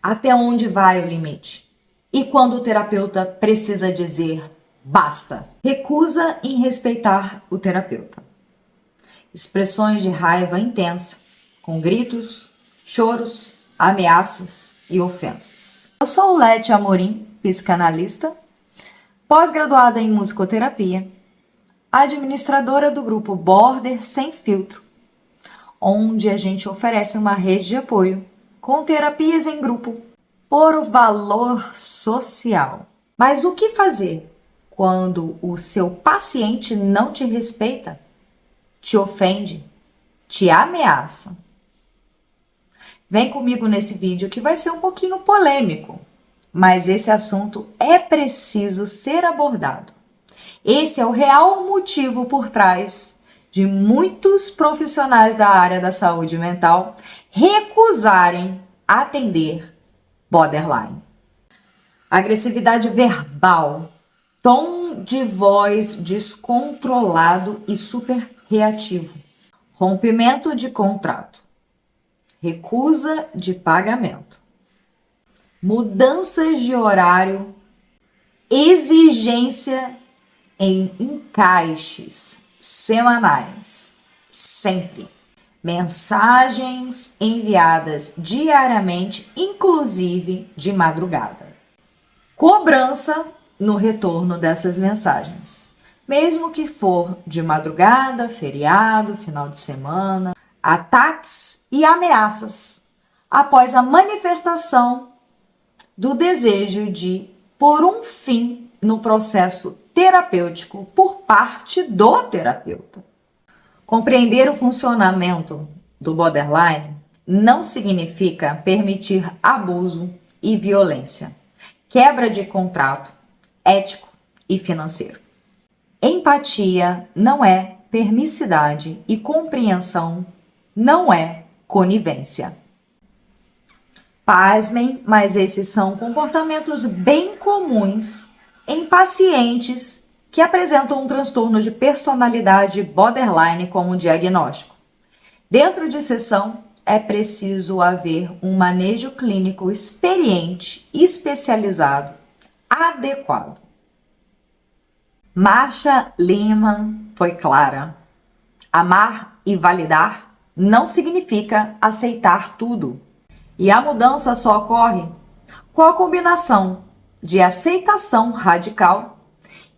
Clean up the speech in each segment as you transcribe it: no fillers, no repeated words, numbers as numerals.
Até onde vai o limite? E quando o terapeuta precisa dizer basta? Recusa em respeitar o terapeuta. Expressões de raiva intensa, com gritos, choros, ameaças e ofensas. Eu sou Lete Amorim, psicanalista, pós-graduada em musicoterapia, administradora do grupo Border Sem Filtro, onde a gente oferece uma rede de apoio com terapias em grupo por valor social. Mas o que fazer quando o seu paciente não te respeita, te ofende, te ameaça? Vem comigo nesse vídeo que vai ser um pouquinho polêmico, mas esse assunto é preciso ser abordado. Esse é o real motivo por trás de muitos profissionais da área da saúde mental recusarem atender borderline. Agressividade verbal, tom de voz descontrolado e super reativo, rompimento de contrato, recusa de pagamento, mudanças de horário, exigência em encaixes semanais, sempre. Mensagens enviadas diariamente, inclusive de madrugada. Cobrança no retorno dessas mensagens, mesmo que for de madrugada, feriado, final de semana. Ataques e ameaças após a manifestação do desejo de pôr um fim no processo terapêutico por parte do terapeuta. Compreender o funcionamento do borderline não significa permitir abuso e violência, quebra de contrato ético e financeiro. Empatia não é permissidade e compreensão não é conivência. Pasmem, mas esses são comportamentos bem comuns em pacientes que apresentam um transtorno de personalidade borderline como diagnóstico. Dentro de sessão, é preciso haver um manejo clínico experiente, especializado, adequado. Marsha Linehan foi clara. Amar e validar não significa aceitar tudo. E a mudança só ocorre com a combinação de aceitação radical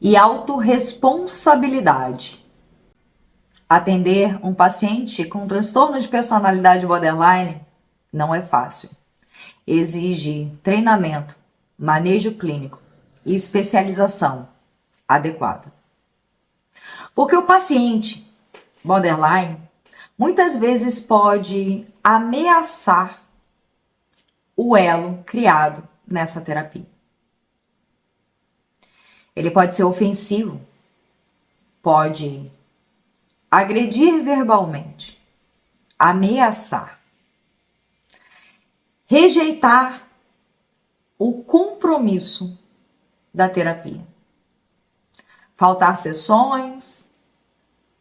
e autorresponsabilidade. Atender um paciente com transtorno de personalidade borderline não é fácil. Exige treinamento, manejo clínico e especialização adequada. Porque o paciente borderline muitas vezes pode ameaçar o elo criado nessa terapia. Ele pode ser ofensivo, pode agredir verbalmente, ameaçar, rejeitar o compromisso da terapia, faltar sessões,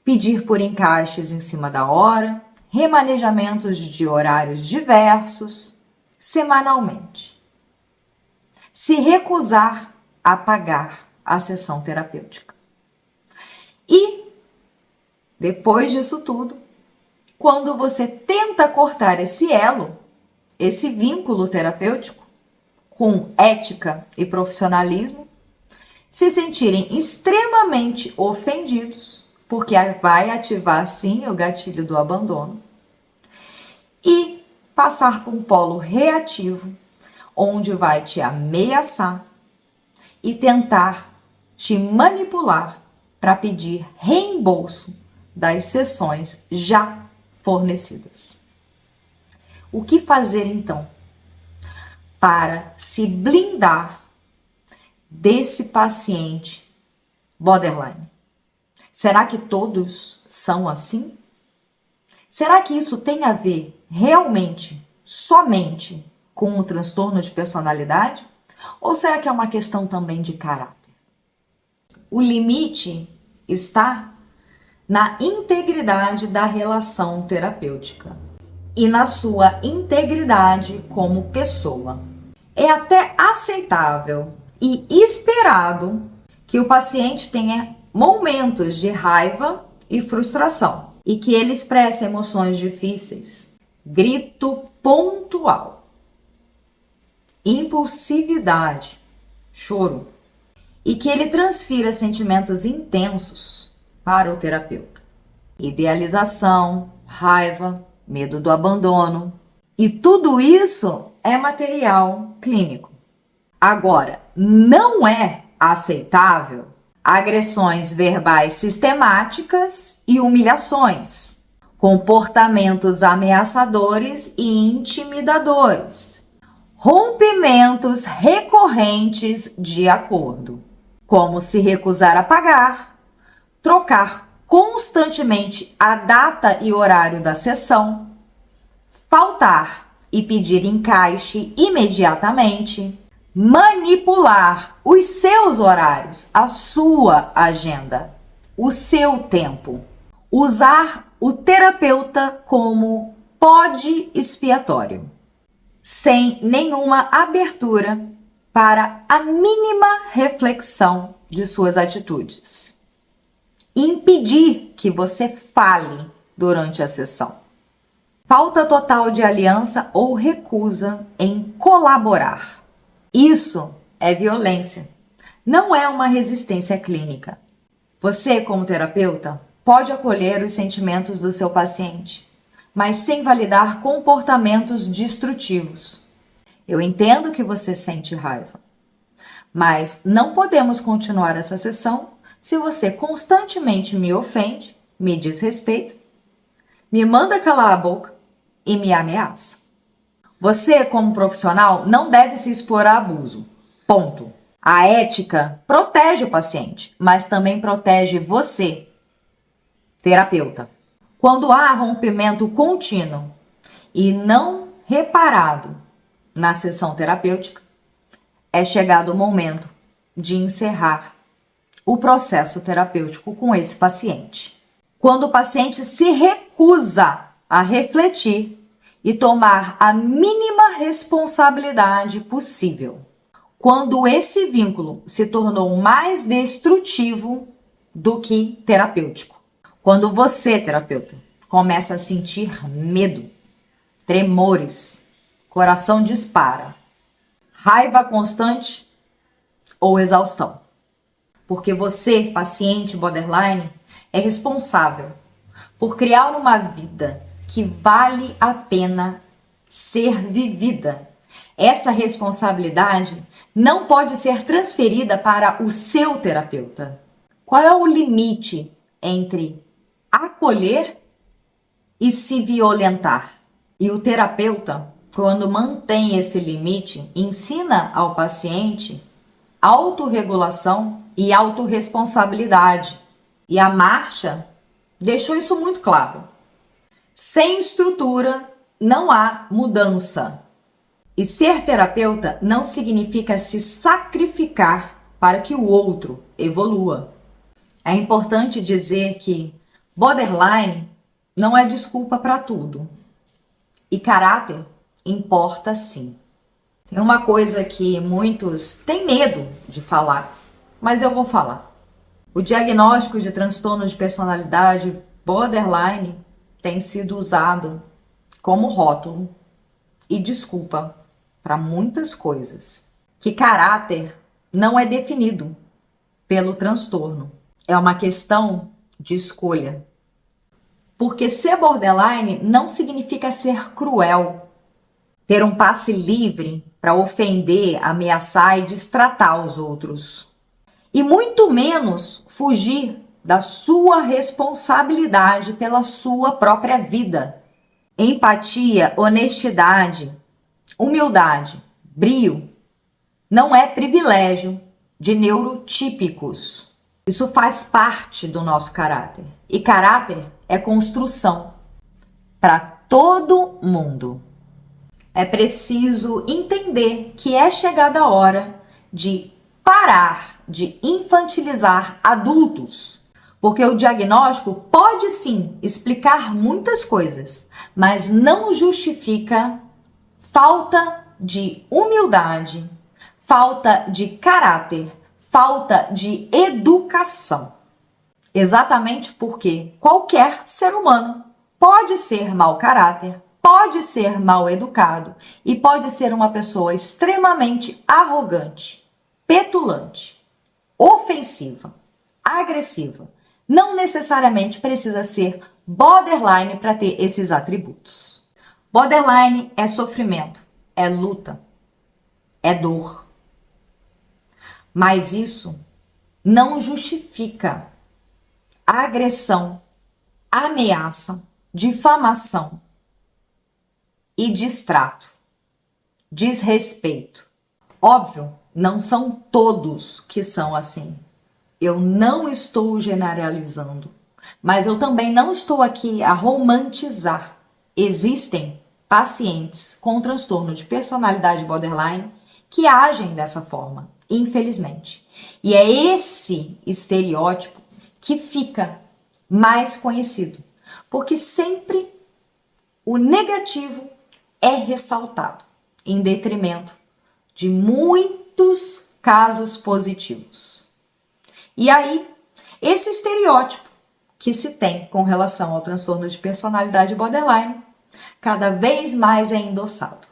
pedir por encaixes em cima da hora, remanejamentos de horários diversos, semanalmente. Se recusar a pagar a sessão terapêutica. E, depois disso tudo, quando você tenta cortar esse elo, esse vínculo terapêutico, com ética e profissionalismo, se sentirem extremamente ofendidos, porque vai ativar sim o gatilho do abandono, e passar por um polo reativo, onde vai te ameaçar e tentar te manipular para pedir reembolso das sessões já fornecidas. O que fazer então para se blindar desse paciente borderline? Será que todos são assim? Será que isso tem a ver realmente, somente com o transtorno de personalidade? Ou será que é uma questão também de caráter? O limite está na integridade da relação terapêutica. e na sua integridade como pessoa. É até aceitável e esperado que o paciente tenha momentos de raiva e frustração e que ele expresse emoções difíceis, grito pontual, impulsividade, choro, e que ele transfira sentimentos intensos para o terapeuta. Idealização, raiva, medo do abandono. E tudo isso é material clínico. Agora, não é aceitável agressões verbais sistemáticas e humilhações, comportamentos ameaçadores e intimidadores, rompimentos recorrentes de acordo, como se recusar a pagar, trocar constantemente a data e horário da sessão, faltar e pedir encaixe imediatamente, manipular os seus horários, a sua agenda, o seu tempo, usar o terapeuta como bode expiatório, sem nenhuma abertura para a mínima reflexão de suas atitudes. Impedir que você fale durante a sessão. Falta total de aliança ou recusa em colaborar. Isso é violência, não é uma resistência clínica. Você, como terapeuta, pode acolher os sentimentos do seu paciente, mas sem validar comportamentos destrutivos. Eu entendo que você sente raiva, mas não podemos continuar essa sessão se você constantemente me ofende, me desrespeita, me manda calar a boca e me ameaça. Você, como profissional, não deve se expor a abuso. Ponto. A ética protege o paciente, mas também protege você, terapeuta. Quando há rompimento contínuo e não reparado na sessão terapêutica, é chegado o momento de encerrar o processo terapêutico com esse paciente. Quando o paciente se recusa a refletir e tomar a mínima responsabilidade possível. Quando esse vínculo se tornou mais destrutivo do que terapêutico. Quando você, terapeuta, começa a sentir medo, tremores, coração dispara, raiva constante ou exaustão. Porque você, paciente borderline, é responsável por criar uma vida que vale a pena ser vivida. Essa responsabilidade não pode ser transferida para o seu terapeuta. Qual é o limite entre acolher e se violentar? E o terapeuta, quando mantém esse limite, ensina ao paciente autorregulação e autorresponsabilidade. E a Marcia deixou isso muito claro. Sem estrutura, não há mudança. E ser terapeuta não significa se sacrificar para que o outro evolua. É importante dizer que borderline não é desculpa para tudo. E caráter importa sim. Tem uma coisa que muitos têm medo de falar, mas eu vou falar. O diagnóstico de transtorno de personalidade borderline tem sido usado como rótulo e desculpa para muitas coisas. Que caráter não é definido pelo transtorno. É uma questão de escolha. Porque ser borderline não significa ser cruel, ter um passe livre para ofender, ameaçar e destratar os outros. E muito menos fugir da sua responsabilidade pela sua própria vida. Empatia, honestidade, humildade, brio não é privilégio de neurotípicos. Isso faz parte do nosso caráter. E caráter é construção para todo mundo. É preciso entender que é chegada a hora de parar de infantilizar adultos. Porque o diagnóstico pode sim explicar muitas coisas, mas não justifica falta de humildade, falta de caráter, falta de educação. Exatamente porque qualquer ser humano pode ser mau caráter, pode ser mal educado e pode ser uma pessoa extremamente arrogante, petulante, ofensiva, agressiva. Não necessariamente precisa ser borderline para ter esses atributos. Borderline é sofrimento, é luta, é dor. Mas isso não justifica agressão, ameaça, difamação e distrato, desrespeito. Óbvio, não são todos que são assim. Eu não estou generalizando, mas eu também não estou aqui a romantizar. Existem pacientes com transtorno de personalidade borderline que agem dessa forma, infelizmente. E é esse estereótipo que fica mais conhecido, porque sempre o negativo é ressaltado, em detrimento de muitos casos positivos. E aí, esse estereótipo que se tem com relação ao transtorno de personalidade borderline, cada vez mais é endossado.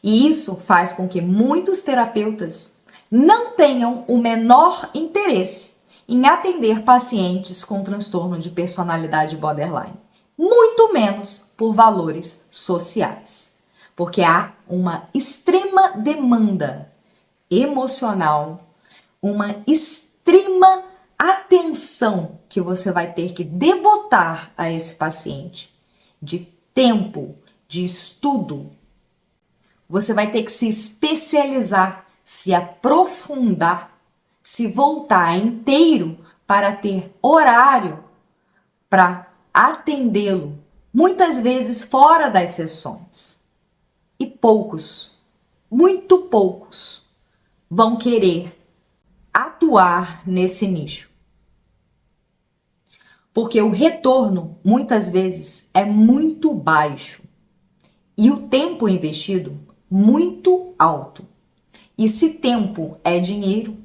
E isso faz com que muitos terapeutas não tenham o menor interesse em atender pacientes com transtorno de personalidade borderline, muito menos por valores sociais, porque há uma extrema demanda emocional, uma extrema atenção que você vai ter que devotar a esse paciente, de tempo, de estudo. Você vai ter que se especializar, se aprofundar, se voltar inteiro para ter horário para atendê-lo, muitas vezes fora das sessões. E poucos, muito poucos, vão querer atuar nesse nicho. Porque o retorno, muitas vezes, é muito baixo e o tempo investido muito alto. E se tempo é dinheiro,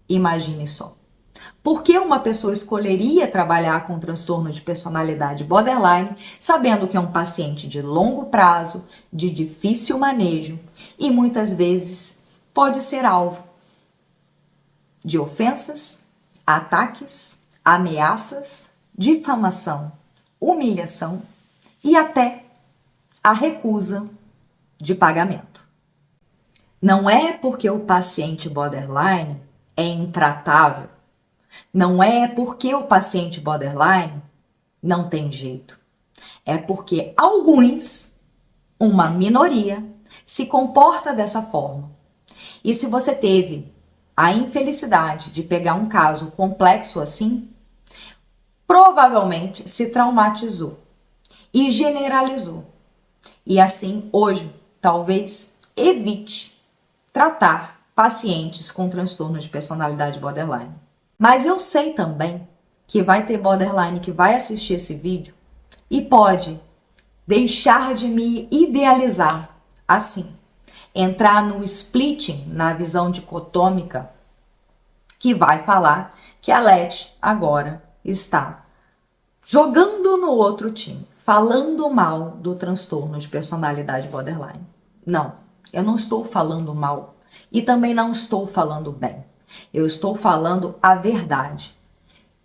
imagine só. Por que uma pessoa escolheria trabalhar com transtorno de personalidade borderline, sabendo que é um paciente de longo prazo, de difícil manejo e muitas vezes pode ser alvo de ofensas, ataques, ameaças, difamação, humilhação e até a recusa de pagamento? Não é porque o paciente borderline é intratável, não é porque o paciente borderline não tem jeito. É porque alguns, uma minoria, se comporta dessa forma. E se você teve a infelicidade de pegar um caso complexo assim, provavelmente se traumatizou e generalizou. E assim, hoje, talvez evite tratar pacientes com transtorno de personalidade borderline. Mas eu sei também que vai ter borderline que vai assistir esse vídeo e pode deixar de me idealizar assim, entrar no splitting, na visão dicotômica, que vai falar que a Leti agora está jogando no outro time, falando mal do transtorno de personalidade borderline. Não, eu não estou falando mal e também não estou falando bem. Eu estou falando a verdade.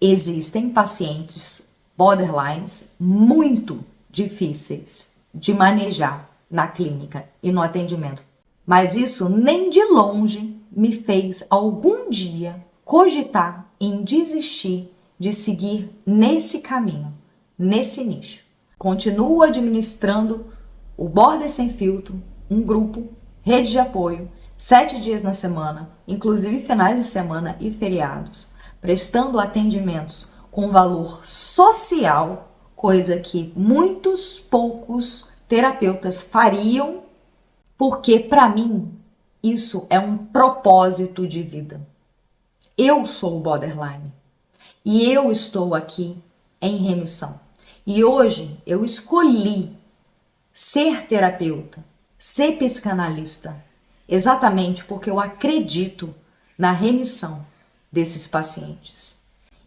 Existem pacientes borderlines muito difíceis de manejar na clínica e no atendimento. Mas isso nem de longe me fez algum dia cogitar em desistir de seguir nesse caminho, nesse nicho. Continuo administrando o Border Sem Filtro, um grupo, rede de apoio, 7 dias na semana, inclusive finais de semana e feriados, prestando atendimentos com valor social, coisa que muitos poucos terapeutas fariam, porque para mim isso é um propósito de vida. Eu sou borderline e eu estou aqui em remissão. E hoje eu escolhi ser terapeuta, ser psicanalista, exatamente porque eu acredito na remissão desses pacientes.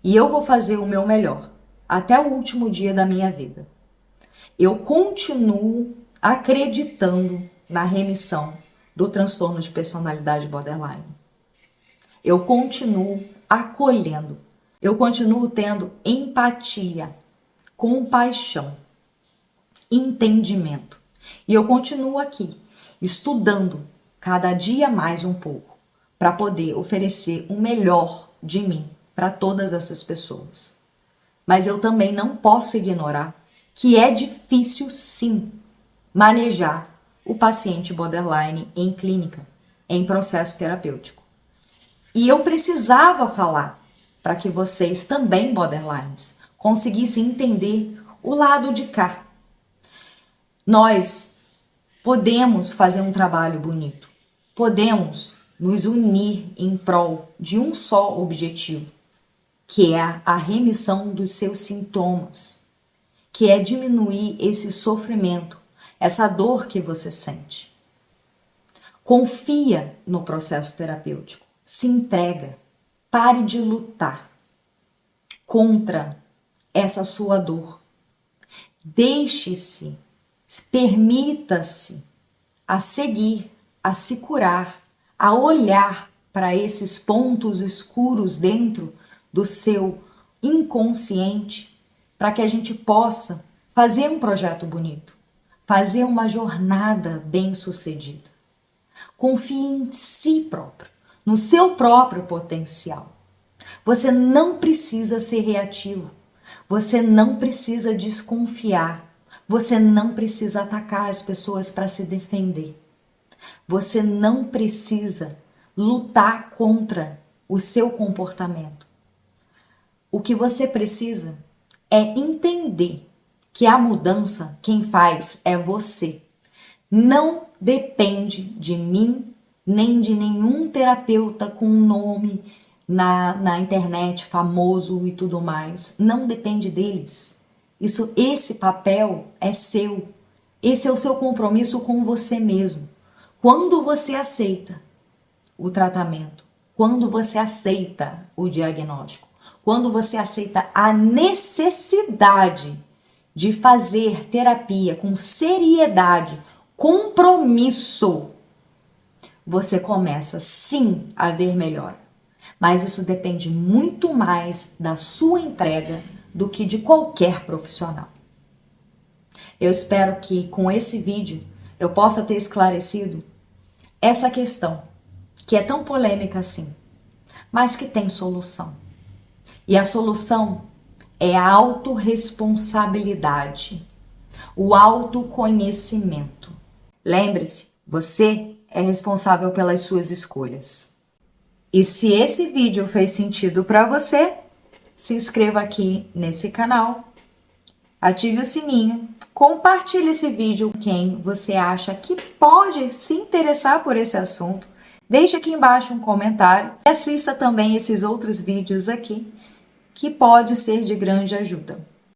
E eu vou fazer o meu melhor até o último dia da minha vida. Eu continuo acreditando na remissão do transtorno de personalidade borderline. Eu continuo acolhendo. Eu continuo tendo empatia, compaixão, entendimento. E eu continuo aqui, estudando cada dia mais um pouco, para poder oferecer o melhor de mim para todas essas pessoas. Mas eu também não posso ignorar que é difícil, sim, manejar o paciente borderline em clínica, em processo terapêutico. E eu precisava falar para que vocês também, borderlines, conseguissem entender o lado de cá. Nós podemos fazer um trabalho bonito, podemos nos unir em prol de um só objetivo, que é a remissão dos seus sintomas, que é diminuir esse sofrimento, essa dor que você sente. Confia no processo terapêutico, se entrega, pare de lutar contra essa sua dor. Deixe-se, permita-se a seguir, a se curar, a olhar para esses pontos escuros dentro do seu inconsciente, para que a gente possa fazer um projeto bonito, fazer uma jornada bem-sucedida. Confie em si próprio, no seu próprio potencial. Você não precisa ser reativo, você não precisa desconfiar, você não precisa atacar as pessoas para se defender. Você não precisa lutar contra o seu comportamento. O que você precisa é entender que a mudança quem faz é você. Não depende de mim, nem de nenhum terapeuta com nome na internet famoso e tudo mais. Não depende deles. Esse papel é seu. Esse é o seu compromisso com você mesmo. Quando você aceita o tratamento, quando você aceita o diagnóstico, quando você aceita a necessidade de fazer terapia com seriedade, compromisso, você começa sim a ver melhor. Mas isso depende muito mais da sua entrega do que de qualquer profissional. Eu espero que com esse vídeo eu possa ter esclarecido essa questão, que é tão polêmica assim, mas que tem solução. E a solução é a autorresponsabilidade, o autoconhecimento. Lembre-se, você é responsável pelas suas escolhas. E se esse vídeo fez sentido para você, se inscreva aqui nesse canal, ative o sininho, compartilhe esse vídeo com quem você acha que pode se interessar por esse assunto. Deixe aqui embaixo um comentário e assista também esses outros vídeos aqui, que pode ser de grande ajuda.